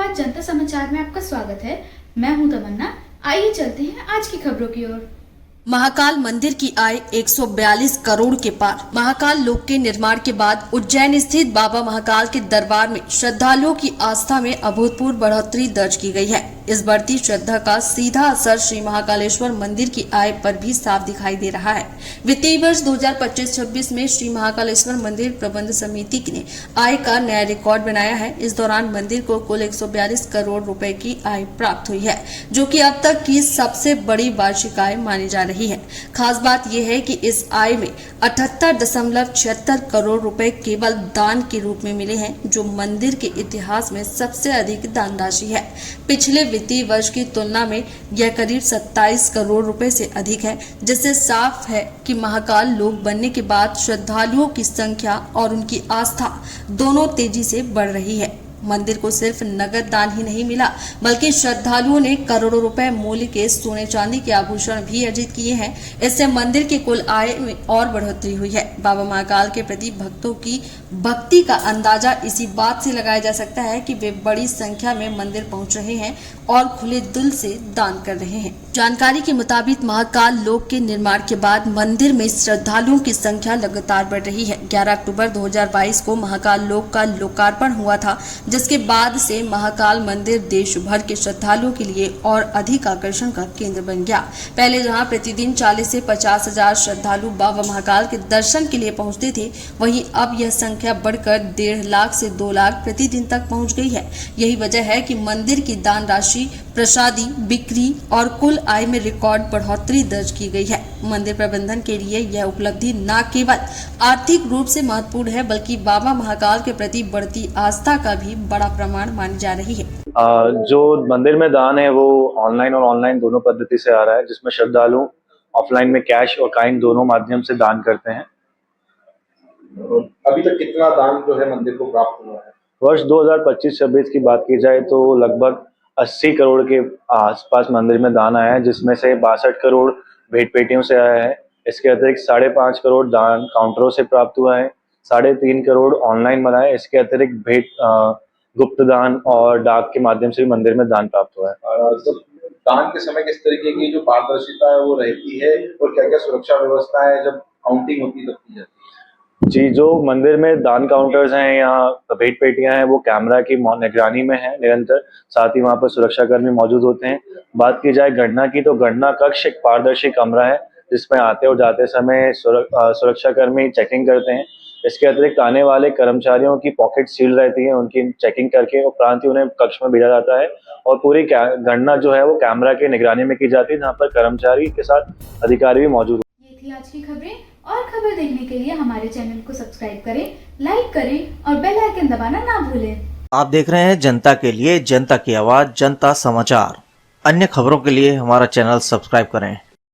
आवाज जनता समाचार में आपका स्वागत है। मैं हूं तमन्ना। आइए चलते हैं आज की खबरों की ओर। महाकाल मंदिर की आय 142 करोड़ के पार। महाकाल लोक के निर्माण के बाद उज्जैन स्थित बाबा महाकाल के दरबार में श्रद्धालुओं की आस्था में अभूतपूर्व बढ़ोतरी दर्ज की गई है। इस बढ़ती श्रद्धा का सीधा असर श्री महाकालेश्वर मंदिर की आय पर भी साफ दिखाई दे रहा है। वित्तीय वर्ष 2025-26 में श्री महाकालेश्वर मंदिर प्रबंध समिति ने आय का नया रिकॉर्ड बनाया है। इस दौरान मंदिर को कुल 142 करोड़ रुपए की आय प्राप्त हुई है, जो कि अब तक की सबसे बड़ी वार्षिक आय मानी जा रही है। खास बात यह है कि इस आय में 78.76 करोड़ रुपए केवल दान के रूप में मिले हैं, जो मंदिर के इतिहास में सबसे अधिक दान राशि है। पिछले वित्तीय वर्ष की तुलना में यह करीब 27 करोड़ रुपए से अधिक है, जिससे साफ है कि महाकाल लोक बनने के बाद श्रद्धालुओं की संख्या और उनकी आस्था दोनों तेजी से बढ़ रही है। मंदिर को सिर्फ नगद दान ही नहीं मिला, बल्कि श्रद्धालुओं ने करोड़ों रुपए मूल्य के सोने चांदी के आभूषण भी अर्जित किए हैं। इससे मंदिर के कुल आय में और बढ़ोतरी हुई है। बाबा महाकाल के प्रति भक्तों की भक्ति का अंदाजा इसी बात से लगाया जा सकता है कि वे बड़ी संख्या में मंदिर पहुंच रहे हैं और खुले दिल से दान कर रहे हैं। जानकारी के मुताबिक महाकाल लोक के निर्माण के बाद मंदिर में श्रद्धालुओं की संख्या लगातार बढ़ रही है। 11 अक्टूबर 2022 को महाकाल लोक का लोकार्पण हुआ था, जिसके बाद से महाकाल मंदिर देश भर के श्रद्धालुओं के लिए और अधिक आकर्षण का केंद्र बन गया। पहले जहां प्रतिदिन 40 से 50 हजार श्रद्धालु बाबा महाकाल के दर्शन के लिए पहुंचते थे, वहीं अब यह संख्या बढ़कर 1.5 लाख से 2 लाख प्रतिदिन तक पहुंच गई है। यही वजह है कि मंदिर की दान राशि, प्रसादी, बिक्री और कुल आय में रिकॉर्ड बढ़ोतरी दर्ज की गई है। मंदिर प्रबंधन के लिए यह उपलब्धि न केवल आर्थिक रूप से महत्वपूर्ण है, बल्कि बाबा महाकाल के प्रति बढ़ती आस्था का भी बड़ा प्रमाण मानी जा रही है। जो मंदिर में दान है वो ऑनलाइन और ऑनलाइन दोनों पद्धति से आ रहा है, जिसमें श्रद्धालु ऑफलाइन में कैश और काइंड दोनों माध्यम से दान करते हैं। अभी तक कितना दान जो है मंदिर को प्राप्त हुआ है? वर्ष 2025-26 की बात की जाए तो लगभग 80 करोड़ के आसपास मंदिर में दान आया है, जिसमें से 62 करोड़ भेंट पेटियों से आया है। इसके अतिरिक्त 5.5 करोड़ दान काउंटरों से प्राप्त हुआ है, 3.5 करोड़ ऑनलाइन बना है। इसके अतिरिक्त भेंट गुप्त दान और डाक के माध्यम से भी मंदिर में दान प्राप्त हुआ है। जब दान के समय किस तरीके की जो पारदर्शिता है वो रहती है और क्या क्या सुरक्षा व्यवस्था है जब काउंटिंग होती है तब की जाती है? जी, जो मंदिर में दान काउंटर्स हैं या भेंट पेटियां हैं वो कैमरा की निगरानी में है निरंतर, साथ ही वहां पर सुरक्षाकर्मी मौजूद होते हैं। बात की जाए गणना की, तो गणना कक्ष एक पारदर्शी कमरा है, जिसमें आते और जाते समय सुरक्षाकर्मी चेकिंग करते हैं। इसके अतिरिक्त आने वाले कर्मचारियों की पॉकेट सील रहती है, उनकी चेकिंग करके उपरांत ही उन्हें कक्ष में भेजा जाता है और पूरी गणना जो है वो कैमरा की निगरानी में की जाती है, जहाँ पर कर्मचारी के साथ अधिकारी भी मौजूद। ये थी आज की खबरें। और खबर देखने के लिए हमारे चैनल को सब्सक्राइब करें, लाइक करें और बेल आइकन दबाना ना भूलें। आप देख रहे हैं जनता के लिए जनता की आवाज जनता समाचार। अन्य खबरों के लिए हमारा चैनल सब्सक्राइब करें।